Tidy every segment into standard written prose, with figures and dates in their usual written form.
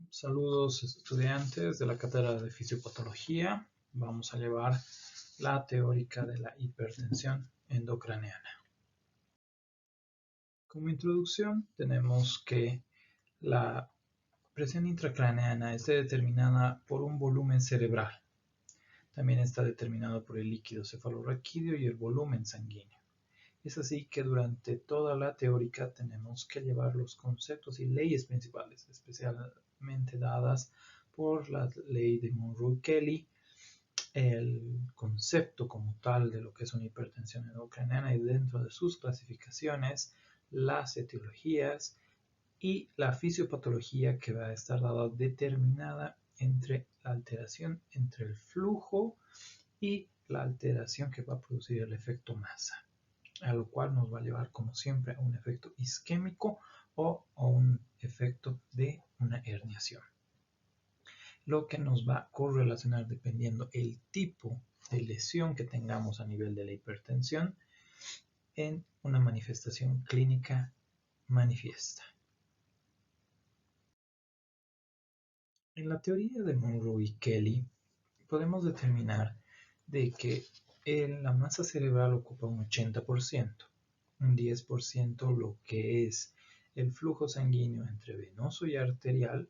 Saludos estudiantes de la cátedra de fisiopatología. Vamos a llevar la teórica de la hipertensión endocraneana. Como introducción tenemos que la presión intracraneana está determinada por un volumen cerebral. También está determinado por el líquido cefalorraquídeo y el volumen sanguíneo. Es así que durante toda la teórica tenemos que llevar los conceptos y leyes principales, especialmente dadas por la ley de Monroe-Kelly, el concepto como tal de lo que es una hipertensión endocraneana y dentro de sus clasificaciones, las etiologías y la fisiopatología que va a estar dada determinada entre la alteración entre el flujo y la alteración que va a producir el efecto masa, a lo cual nos va a llevar como siempre a un efecto isquémico o a un efecto de una herniación. Lo que nos va a correlacionar dependiendo el tipo de lesión que tengamos a nivel de la hipertensión en una manifestación clínica manifiesta. En la teoría de Monroe y Kelly podemos determinar de que la masa cerebral ocupa un 80%, un 10% lo que es el flujo sanguíneo entre venoso y arterial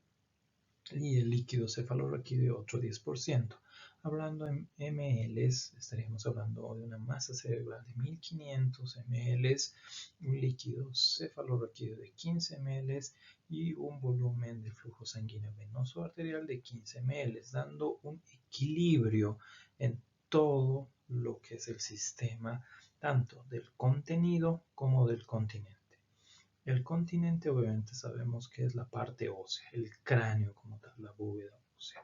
y el líquido cefalorraquídeo otro 10%. Hablando en ml, estaríamos hablando de una masa cerebral de 1500 ml, un líquido cefalorraquídeo de 15 ml y un volumen de flujo sanguíneo venoso arterial de 15 ml, dando un equilibrio en todo lo que es el sistema, tanto del contenido como del continente. El continente obviamente sabemos que es la parte ósea, el cráneo como tal, la bóveda ósea.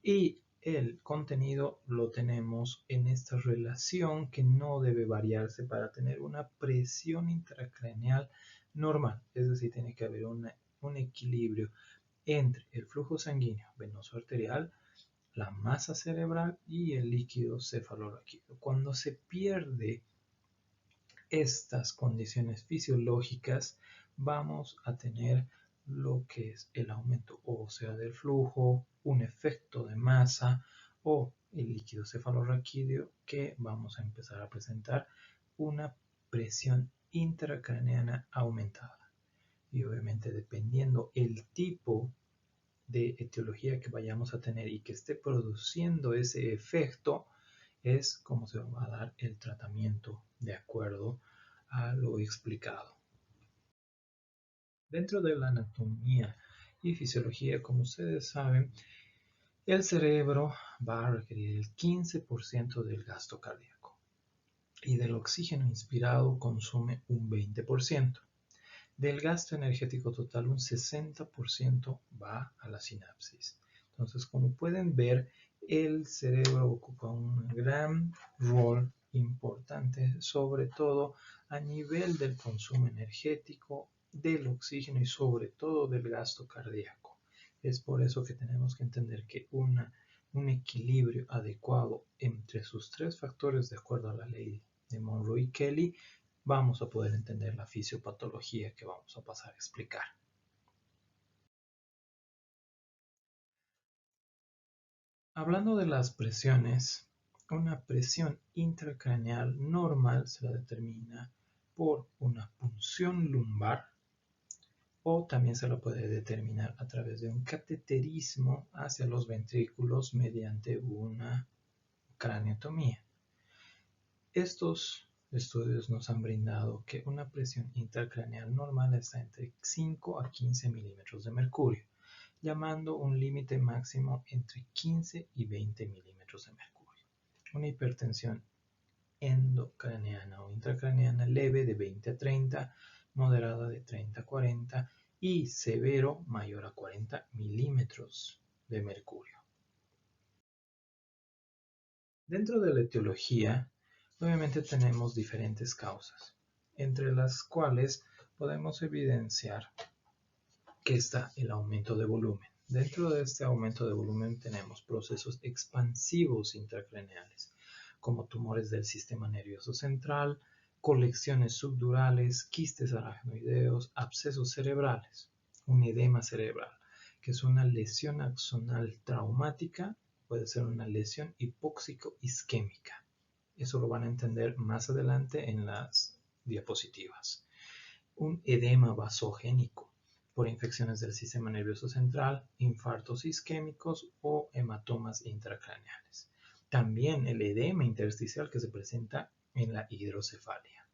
Y el contenido lo tenemos en esta relación que no debe variarse para tener una presión intracraneal normal. Es decir, tiene que haber un equilibrio entre el flujo sanguíneo venoso arterial, la masa cerebral y el líquido cefalorraquídeo. Cuando se pierde estas condiciones fisiológicas, vamos a tener lo que es el aumento óseo del flujo, un efecto de masa o el líquido cefalorraquídeo que vamos a empezar a presentar una presión intracraneana aumentada. Y obviamente dependiendo el tipo de etiología que vayamos a tener y que esté produciendo ese efecto, es como se va a dar el tratamiento de acuerdo a lo explicado. Dentro de la anatomía y fisiología, como ustedes saben, el cerebro va a requerir el 15% del gasto cardíaco y del oxígeno inspirado consume un 20%. Del gasto energético total, un 60% va a la sinapsis. Entonces, como pueden ver, el cerebro ocupa un gran rol importante, sobre todo a nivel del consumo energético, del oxígeno y sobre todo del gasto cardíaco. Es por eso que tenemos que entender que un equilibrio adecuado entre sus tres factores, de acuerdo a la ley de Monroe y Kelly, vamos a poder entender la fisiopatología que vamos a pasar a explicar. Hablando de las presiones, una presión intracraneal normal se la determina por una punción lumbar o también se la puede determinar a través de un cateterismo hacia los ventrículos mediante una craneotomía. Estos estudios nos han brindado que una presión intracraneal normal está entre 5 a 15 milímetros de mercurio, llamando un límite máximo entre 15 y 20 milímetros de mercurio. Una hipertensión endocraneana o intracraneana leve de 20 a 30, moderada de 30 a 40 y severo mayor a 40 milímetros de mercurio. Dentro de la etiología, obviamente tenemos diferentes causas, entre las cuales podemos evidenciar que está el aumento de volumen. Dentro de este aumento de volumen tenemos procesos expansivos intracraneales, como tumores del sistema nervioso central, colecciones subdurales, quistes aracnoideos, abscesos cerebrales, un edema cerebral, que es una lesión axonal traumática, puede ser una lesión hipóxico-isquémica. Eso lo van a entender más adelante en las diapositivas. Un edema vasogénico por infecciones del sistema nervioso central, infartos isquémicos o hematomas intracraneales. También el edema intersticial que se presenta en la hidrocefalia.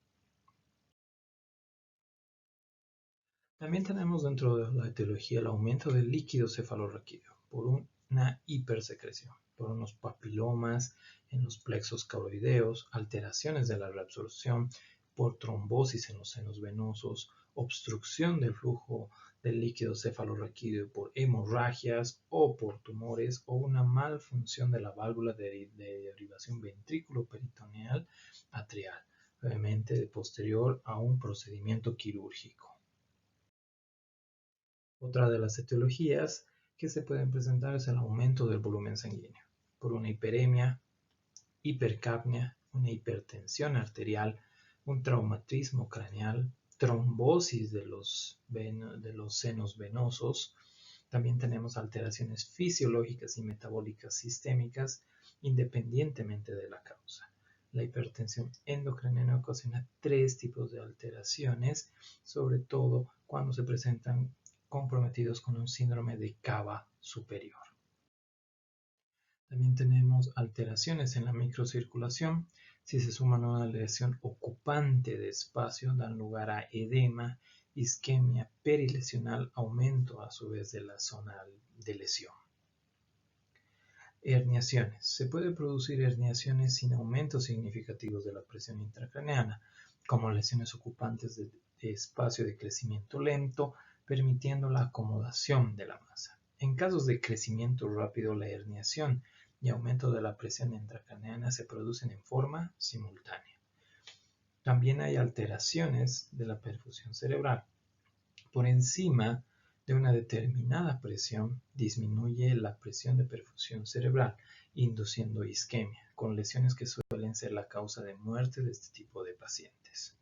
También tenemos dentro de la etiología el aumento del líquido cefalorraquídeo por una hipersecreción, por unos papilomas en los plexos cauroideos, alteraciones de la reabsorción, por trombosis en los senos venosos, obstrucción del flujo del líquido cefalorraquídeo por hemorragias o por tumores o una malfunción de la válvula de derivación ventrículo-peritoneal atrial, obviamente posterior a un procedimiento quirúrgico. Otra de las etiologías que se pueden presentar es el aumento del volumen sanguíneo por una hiperemia, hipercapnia, una hipertensión arterial, un traumatismo craneal, trombosis de los senos venosos. También tenemos alteraciones fisiológicas y metabólicas sistémicas independientemente de la causa. La hipertensión endocraniana ocasiona 3 tipos de alteraciones, sobre todo cuando se presentan comprometidos con un síndrome de cava superior. También tenemos alteraciones en la microcirculación. Si se suman a una lesión ocupante de espacio, dan lugar a edema, isquemia perilesional, aumento a su vez de la zona de lesión. Herniaciones. Se puede producir herniaciones sin aumentos significativos de la presión intracraneana, como lesiones ocupantes de espacio de crecimiento lento, permitiendo la acomodación de la masa. En casos de crecimiento rápido, la herniación y aumento de la presión intracraneana se producen en forma simultánea. También hay alteraciones de la perfusión cerebral. Por encima de una determinada presión, disminuye la presión de perfusión cerebral, induciendo isquemia, con lesiones que suelen ser la causa de muerte de este tipo de pacientes.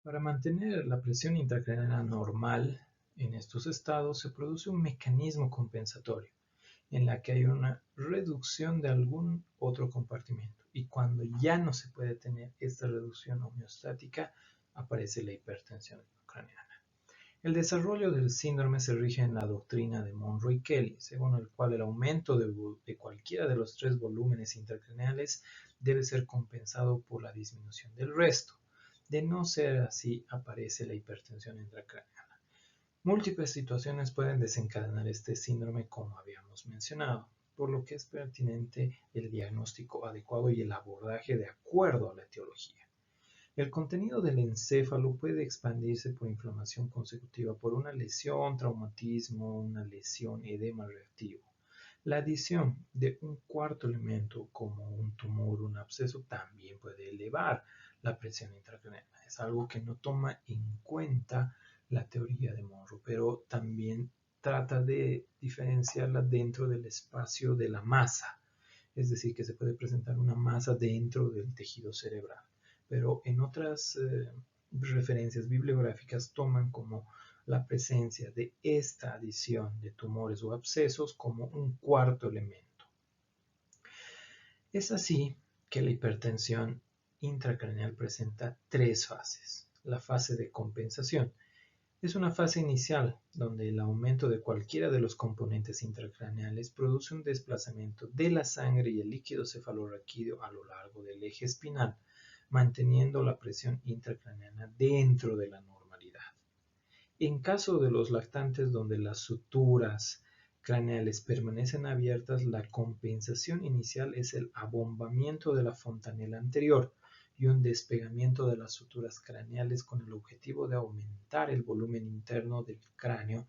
Para mantener la presión intracraneana normal en estos estados, se produce un mecanismo compensatorio en la que hay una reducción de algún otro compartimento. Y cuando ya no se puede tener esta reducción homeostática, aparece la hipertensión craneana. El desarrollo del síndrome se rige en la doctrina de Monro y Kelly, según el cual el aumento de cualquiera de los 3 volúmenes intracraneales debe ser compensado por la disminución del resto. De no ser así, aparece la hipertensión intracraneana. Múltiples situaciones pueden desencadenar este síndrome, como habíamos mencionado, por lo que es pertinente el diagnóstico adecuado y el abordaje de acuerdo a la etiología. El contenido del encéfalo puede expandirse por inflamación consecutiva por una lesión, traumatismo, una lesión, edema reactivo. La adición de un cuarto elemento como un tumor o un absceso también puede elevar la presión intracraneana. Es algo que no toma en cuenta la teoría de Monro, pero también trata de diferenciarla dentro del espacio de la masa, es decir, que se puede presentar una masa dentro del tejido cerebral, pero en otras referencias bibliográficas toman como la presencia de esta adición de tumores o abscesos como un cuarto elemento. Es así que la hipertensión intracraneal presenta 3 fases. La fase de compensación es una fase inicial donde el aumento de cualquiera de los componentes intracraneales produce un desplazamiento de la sangre y el líquido cefalorraquídeo a lo largo del eje espinal, manteniendo la presión intracraneana dentro de la normalidad. En caso de los lactantes donde las suturas craneales permanecen abiertas, la compensación inicial es el abombamiento de la fontanela anterior y un despegamiento de las suturas craneales con el objetivo de aumentar el volumen interno del cráneo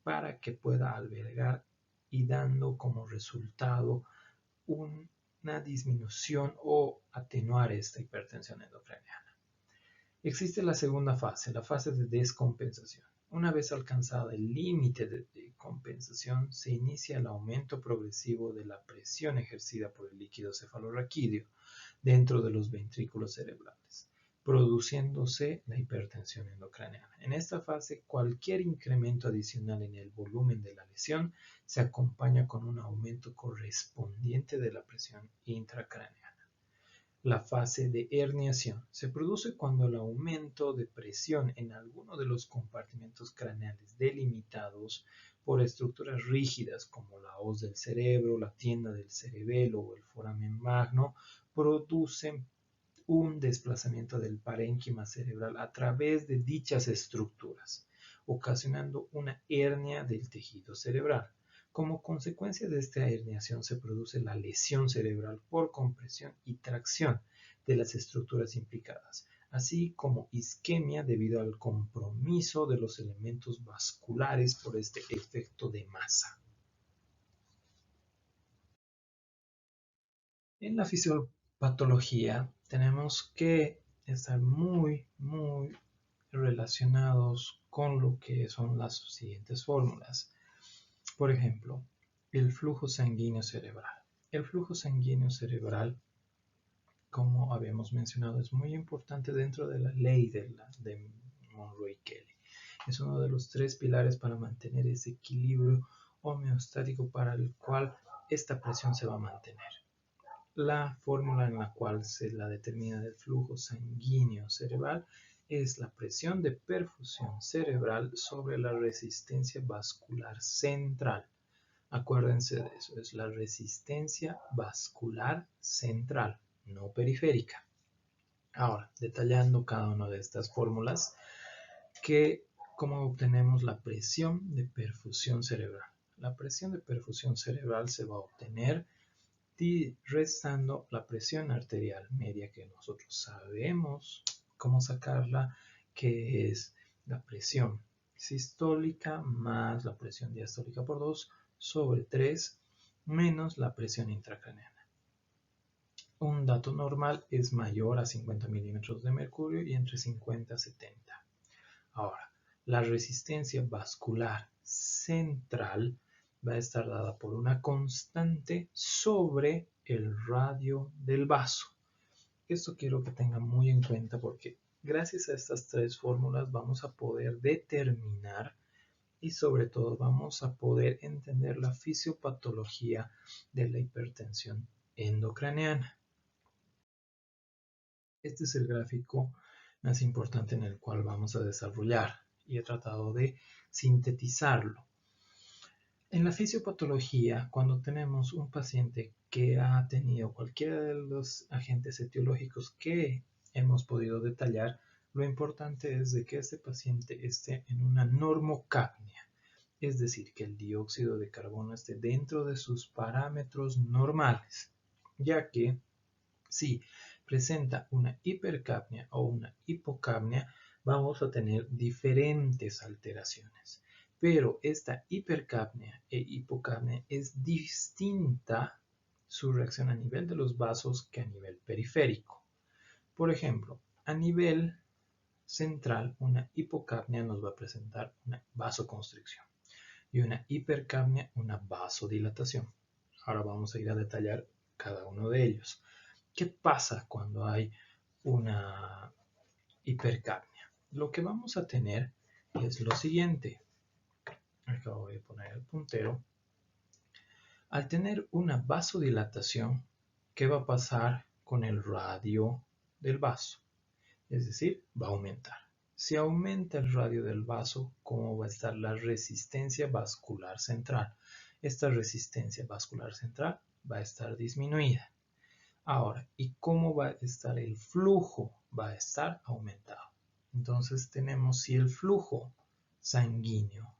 para que pueda albergar y dando como resultado una disminución o atenuar esta hipertensión endocraniana. Existe la segunda fase, la fase de descompensación. Una vez alcanzado el límite de compensación, se inicia el aumento progresivo de la presión ejercida por el líquido cefalorraquídeo dentro de los ventrículos cerebrales, produciéndose la hipertensión endocraneana. En esta fase, cualquier incremento adicional en el volumen de la lesión se acompaña con un aumento correspondiente de la presión intracraneana. La fase de herniación se produce cuando el aumento de presión en alguno de los compartimentos craneales delimitados por estructuras rígidas como la hoz del cerebro, la tienda del cerebelo o el foramen magno producen un desplazamiento del parénquima cerebral a través de dichas estructuras, ocasionando una hernia del tejido cerebral. Como consecuencia de esta herniación se produce la lesión cerebral por compresión y tracción de las estructuras implicadas, así como isquemia debido al compromiso de los elementos vasculares por este efecto de masa. En la fisiopatología tenemos que estar muy relacionados con lo que son las siguientes fórmulas. Por ejemplo, el flujo sanguíneo cerebral. El flujo sanguíneo cerebral, como habíamos mencionado, es muy importante dentro de la ley de Monro-Kelly. Es uno de los 3 pilares para mantener ese equilibrio homeostático para el cual esta presión se va a mantener. La fórmula en la cual se la determina del flujo sanguíneo cerebral es la presión de perfusión cerebral sobre la resistencia vascular central. Acuérdense de eso, es la resistencia vascular central, no periférica. Ahora, detallando cada una de estas fórmulas, ¿cómo obtenemos la presión de perfusión cerebral? La presión de perfusión cerebral se va a obtener restando la presión arterial media, que nosotros sabemos cómo sacarla, que es la presión sistólica más la presión diastólica por 2 sobre 3 menos la presión intracraneana. Un dato normal es mayor a 50 milímetros de mercurio y entre 50 a 70. Ahora, la resistencia vascular central va a estar dada por una constante sobre el radio del vaso. Esto quiero que tengan muy en cuenta porque gracias a estas 3 fórmulas vamos a poder determinar y sobre todo vamos a poder entender la fisiopatología de la hipertensión endocraneana. Este es el gráfico más importante en el cual vamos a desarrollar y he tratado de sintetizarlo. En la fisiopatología, cuando tenemos un paciente que ha tenido cualquiera de los agentes etiológicos que hemos podido detallar, lo importante es de que este paciente esté en una normocapnia, es decir, que el dióxido de carbono esté dentro de sus parámetros normales, ya que si presenta una hipercapnia o una hipocapnia, vamos a tener diferentes alteraciones. Pero esta hipercapnia e hipocapnia es distinta su reacción a nivel de los vasos que a nivel periférico. Por ejemplo, a nivel central, una hipocapnia nos va a presentar una vasoconstricción y una hipercapnia una vasodilatación. Ahora vamos a ir a detallar cada uno de ellos. ¿Qué pasa cuando hay una hipercapnia? Lo que vamos a tener es lo siguiente. Acá voy a poner el puntero. Al tener una vasodilatación, ¿qué va a pasar con el radio del vaso? Es decir, va a aumentar. Si aumenta el radio del vaso, ¿cómo va a estar la resistencia vascular central? Esta resistencia vascular central va a estar disminuida. Ahora, ¿y cómo va a estar el flujo? Va a estar aumentado. Entonces tenemos si el flujo sanguíneo,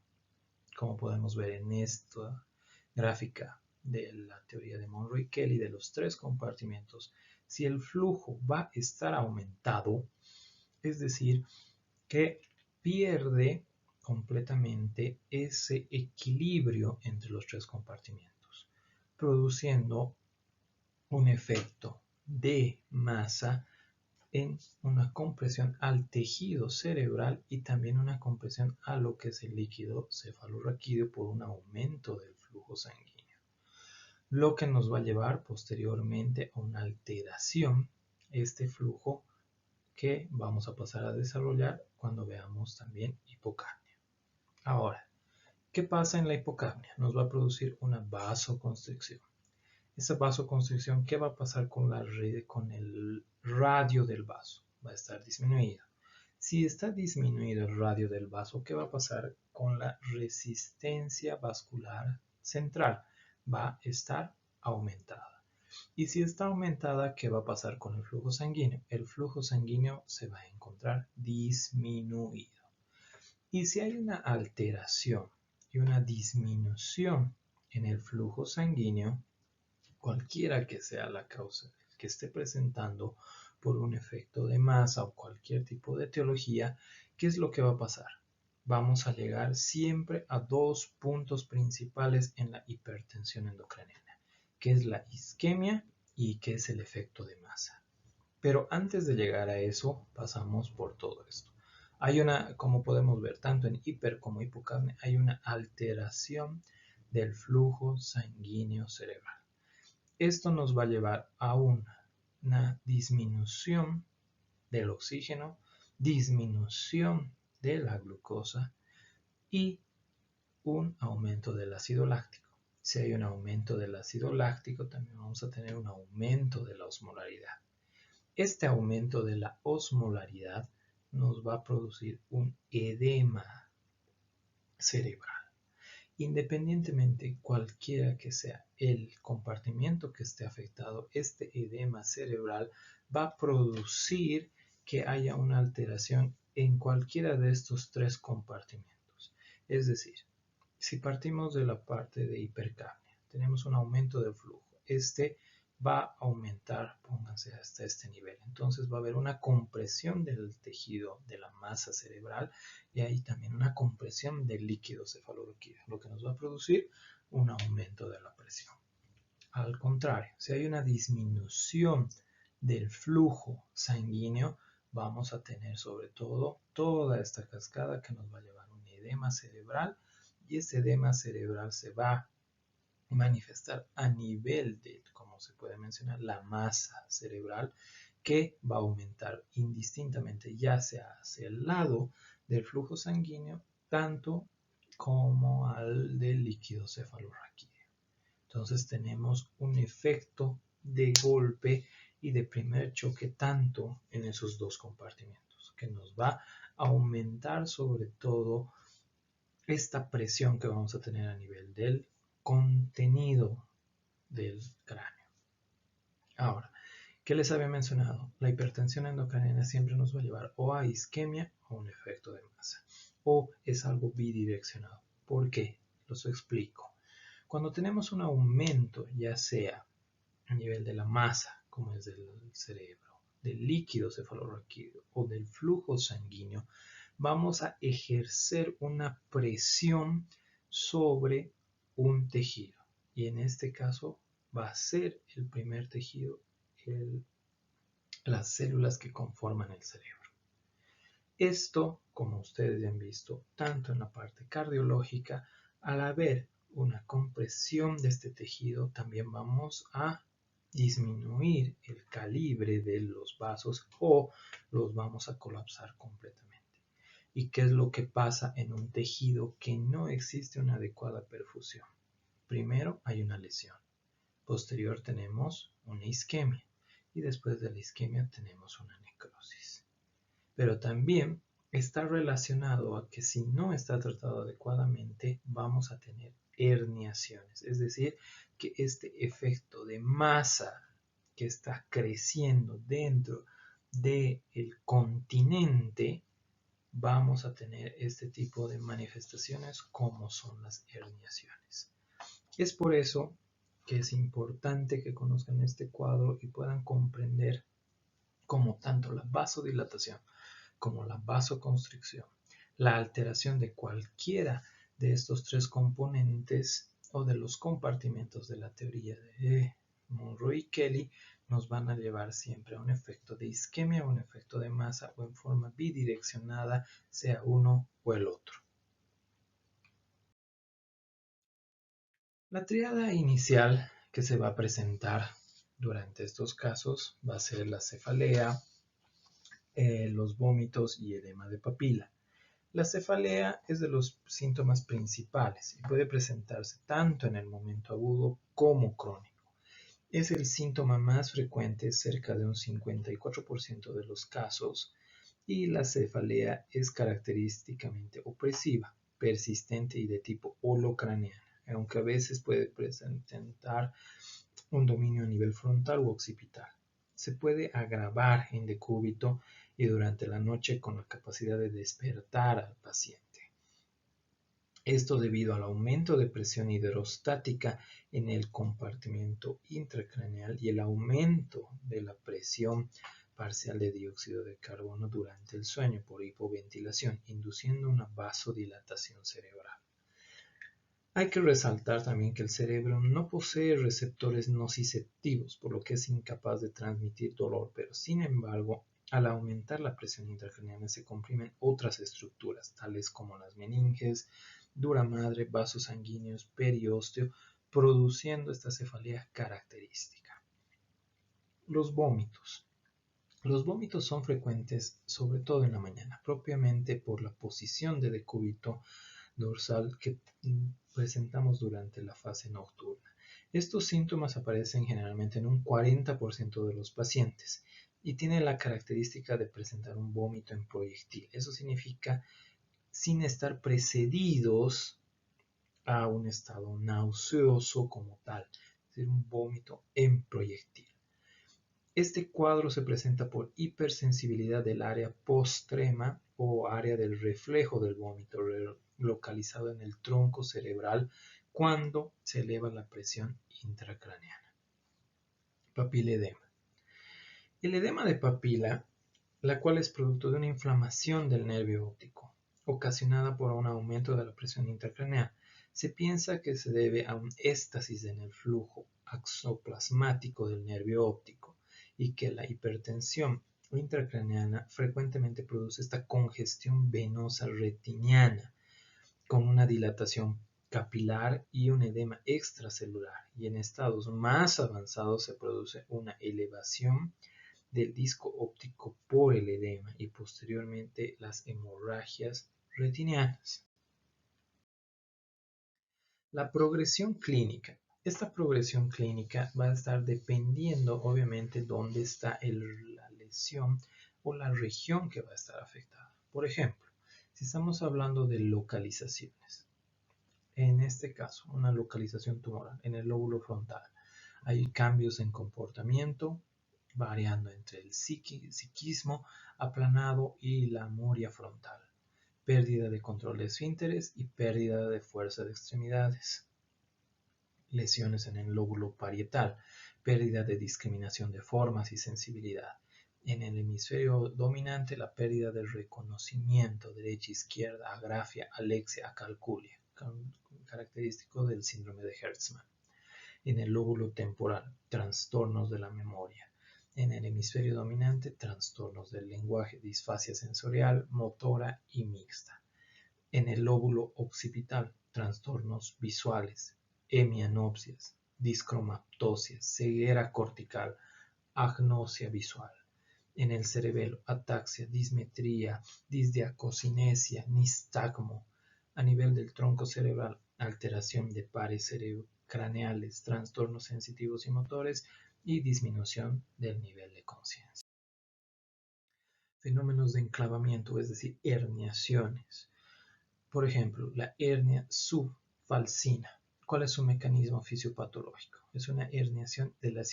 como podemos ver en esta gráfica de la teoría de Monro-Kelly de los 3 compartimentos, si el flujo va a estar aumentado, es decir, que pierde completamente ese equilibrio entre los 3 compartimentos, produciendo un efecto de masa en una compresión al tejido cerebral y también una compresión a lo que es el líquido cefalorraquídeo por un aumento del flujo sanguíneo, lo que nos va a llevar posteriormente a una alteración este flujo que vamos a pasar a desarrollar cuando veamos también hipocapnia. Ahora, ¿qué pasa en la hipocapnia? Nos va a producir una vasoconstricción. Esa vasoconstricción, ¿qué va a pasar con la red, con el radio del vaso? Va a estar disminuido. Si está disminuido el radio del vaso, ¿qué va a pasar con la resistencia vascular central? Va a estar aumentada. Y si está aumentada, ¿qué va a pasar con el flujo sanguíneo? El flujo sanguíneo se va a encontrar disminuido. Y si hay una alteración y una disminución en el flujo sanguíneo, cualquiera que sea la causa que esté presentando por un efecto de masa o cualquier tipo de etiología, ¿qué es lo que va a pasar? Vamos a llegar siempre a dos puntos principales en la hipertensión endocrinina, que es la isquemia y que es el efecto de masa. Pero antes de llegar a eso, pasamos por todo esto. Hay una, como podemos ver, tanto en hiper como hipocapnia, hay una alteración del flujo sanguíneo cerebral. Esto nos va a llevar a una disminución del oxígeno, disminución de la glucosa y un aumento del ácido láctico. Si hay un aumento del ácido láctico, también vamos a tener un aumento de la osmolaridad. Este aumento de la osmolaridad nos va a producir un edema cerebral. Independientemente cualquiera que sea el compartimiento que esté afectado, este edema cerebral va a producir que haya una alteración en cualquiera de estos tres compartimentos. Es decir, si partimos de la parte de hipercapnia, tenemos un aumento del flujo. Este va a aumentar, pónganse hasta este nivel. Entonces va a haber una compresión del tejido de la masa cerebral y hay también una compresión del líquido cefalorraquídeo, lo que nos va a producir un aumento de la presión. Al contrario, si hay una disminución del flujo sanguíneo, vamos a tener sobre todo toda esta cascada que nos va a llevar a un edema cerebral y ese edema cerebral se va a manifestar a nivel de, como se puede mencionar, la masa cerebral que va a aumentar indistintamente, ya sea hacia el lado del flujo sanguíneo, tanto como al del líquido cefalorraquídeo. Entonces tenemos un efecto de golpe y de primer choque tanto en esos dos compartimentos, que nos va a aumentar sobre todo esta presión que vamos a tener a nivel del contenido del cráneo. Ahora, ¿qué les había mencionado? La hipertensión endocrinina siempre nos va a llevar o a isquemia o a un efecto de masa, o es algo bidireccionado. ¿Por qué? Los explico. Cuando tenemos un aumento, ya sea a nivel de la masa, como es del cerebro, del líquido cefalorraquídeo o del flujo sanguíneo, vamos a ejercer una presión sobre un tejido. Y en este caso va a ser el primer tejido, las células que conforman el cerebro. Esto, como ustedes ya han visto, tanto en la parte cardiológica, al haber una compresión de este tejido, también vamos a disminuir el calibre de los vasos o los vamos a colapsar completamente. ¿Y qué es lo que pasa en un tejido que no existe una adecuada perfusión? Primero hay una lesión, posterior tenemos una isquemia y después de la isquemia tenemos una necrosis. Pero también está relacionado a que si no está tratado adecuadamente vamos a tener herniaciones, es decir, que este efecto de masa que está creciendo dentro del continente, vamos a tener este tipo de manifestaciones como son las herniaciones. Es por eso que es importante que conozcan este cuadro y puedan comprender cómo tanto la vasodilatación como la vasoconstricción, la alteración de cualquiera de estos tres componentes o de los compartimentos de la teoría de Monro y Kelly nos van a llevar siempre a un efecto de isquemia, un efecto de masa o en forma bidireccionada, sea uno o el otro. La tríada inicial que se va a presentar durante estos casos va a ser la cefalea, los vómitos y edema de papila. La cefalea es de los síntomas principales y puede presentarse tanto en el momento agudo como crónico. Es el síntoma más frecuente, cerca de un 54% de los casos, y la cefalea es característicamente opresiva, persistente y de tipo holocraneana, aunque a veces puede presentar un dominio a nivel frontal u occipital. Se puede agravar en decúbito y durante la noche con la capacidad de despertar al paciente. Esto debido al aumento de presión hidrostática en el compartimento intracraneal y el aumento de la presión parcial de dióxido de carbono durante el sueño por hipoventilación, induciendo una vasodilatación cerebral. Hay que resaltar también que el cerebro no posee receptores nociceptivos, por lo que es incapaz de transmitir dolor, pero sin embargo, al aumentar la presión intracraneana se comprimen otras estructuras, tales como las meninges, dura madre, vasos sanguíneos, periósteo, produciendo esta cefalea característica. Los vómitos. Los vómitos son frecuentes, sobre todo en la mañana, propiamente por la posición de decúbito dorsal que presentamos durante la fase nocturna. Estos síntomas aparecen generalmente en un 40% de los pacientes y tienen la característica de presentar un vómito en proyectil. Eso significa sin estar precedidos a un estado nauseoso como tal, es decir, un vómito en proyectil. Este cuadro se presenta por hipersensibilidad del área postrema o área del reflejo del vómito localizado en el tronco cerebral cuando se eleva la presión intracraneana. Papiledema. El edema de papila, la cual es producto de una inflamación del nervio óptico, ocasionada por un aumento de la presión intracraneal, se piensa que se debe a un éstasis en el flujo axoplasmático del nervio óptico y que la hipertensión intracraneana frecuentemente produce esta congestión venosa retiniana con una dilatación capilar y un edema extracelular, y en estados más avanzados se produce una elevación del disco óptico por el edema y posteriormente las hemorragias retinianas. La progresión clínica. Esta progresión clínica va a estar dependiendo obviamente dónde está la lesión o la región que va a estar afectada. Por ejemplo, si estamos hablando de localizaciones, en este caso una localización tumoral en el lóbulo frontal, hay cambios en comportamiento variando entre el psiquismo aplanado y la moria frontal, pérdida de control de esfínteres y pérdida de fuerza de extremidades, lesiones en el lóbulo parietal, pérdida de discriminación de formas y sensibilidad. En el hemisferio dominante, la pérdida del reconocimiento derecha-izquierda, agrafia, alexia, acalculia, característico del síndrome de Hertzmann. En el lóbulo temporal, trastornos de la memoria. En el hemisferio dominante, trastornos del lenguaje, disfasia sensorial, motora y mixta. En el lóbulo occipital, trastornos visuales, hemianopsias, discromatosis, ceguera cortical, agnosia visual. En el cerebelo, ataxia, dismetría, disdiacocinesia, nistagmo. A nivel del tronco cerebral, alteración de pares cerebrocraneales, trastornos sensitivos y motores y disminución del nivel de conciencia. Fenómenos de enclavamiento, es decir, herniaciones. Por ejemplo, la hernia subfalcina. ¿Cuál es su mecanismo fisiopatológico? Es una herniación de la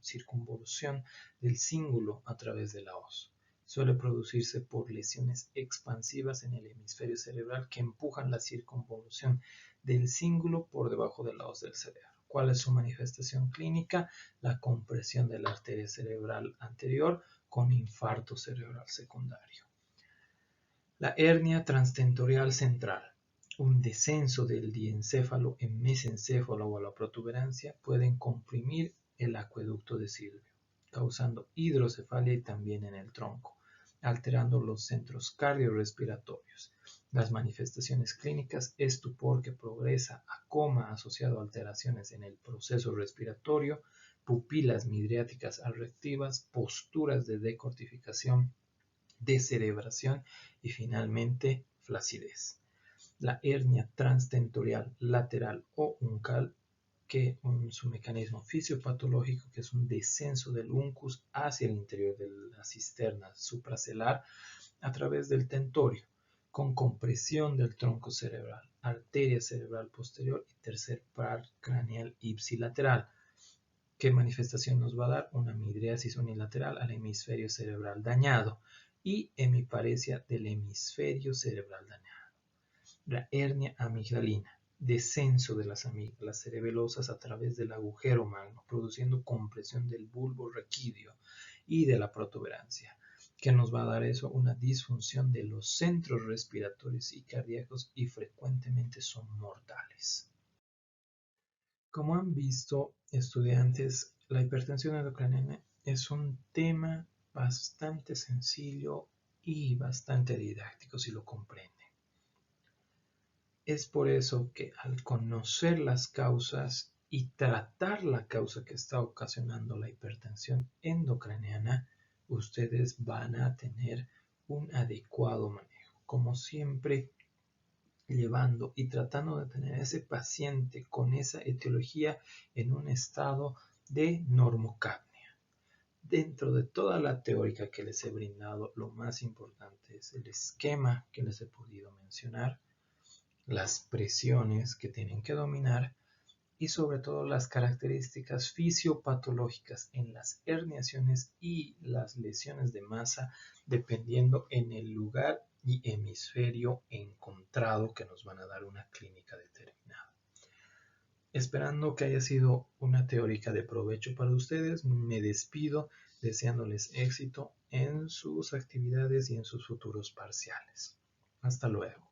circunvolución del cíngulo a través de la hoz. Suele producirse por lesiones expansivas en el hemisferio cerebral que empujan la circunvolución del cíngulo por debajo de la hoz del cerebro. ¿Cuál es su manifestación clínica? La compresión de la arteria cerebral anterior con infarto cerebral secundario. La hernia transtentorial central. Un descenso del diencéfalo en mesencéfalo o la protuberancia pueden comprimir el acueducto de Silvio, causando hidrocefalia y también en el tronco, alterando los centros cardiorrespiratorios. Las manifestaciones clínicas: estupor que progresa a coma asociado a alteraciones en el proceso respiratorio, pupilas midriáticas reactivas, posturas de decortificación, descerebración y finalmente flacidez. La hernia transtentorial lateral o uncal, que su mecanismo fisiopatológico, que es un descenso del uncus hacia el interior de la cisterna supracelar a través del tentorio, con compresión del tronco cerebral, arteria cerebral posterior y tercer par craneal ipsilateral. ¿Qué manifestación nos va a dar? Una midriasis unilateral al hemisferio cerebral dañado y hemiparesia del hemisferio cerebral dañado. La hernia amigdalina, descenso de las amígdalas cerebelosas a través del agujero magno, produciendo compresión del bulbo raquídeo y de la protuberancia. ¿Qué nos va a dar eso? Una disfunción de los centros respiratorios y cardíacos y frecuentemente son mortales. Como han visto, estudiantes, la hipertensión endocrinal es un tema bastante sencillo y bastante didáctico si lo comprenden. Es por eso que al conocer las causas y tratar la causa que está ocasionando la hipertensión endocraniana, ustedes van a tener un adecuado manejo. Como siempre, llevando y tratando de tener a ese paciente con esa etiología en un estado de normocapnia. Dentro de toda la teórica que les he brindado, lo más importante es el esquema que les he podido mencionar, las presiones que tienen que dominar y sobre todo las características fisiopatológicas en las herniaciones y las lesiones de masa dependiendo en el lugar y hemisferio encontrado que nos van a dar una clínica determinada. Esperando que haya sido una teórica de provecho para ustedes, me despido deseándoles éxito en sus actividades y en sus futuros parciales. Hasta luego.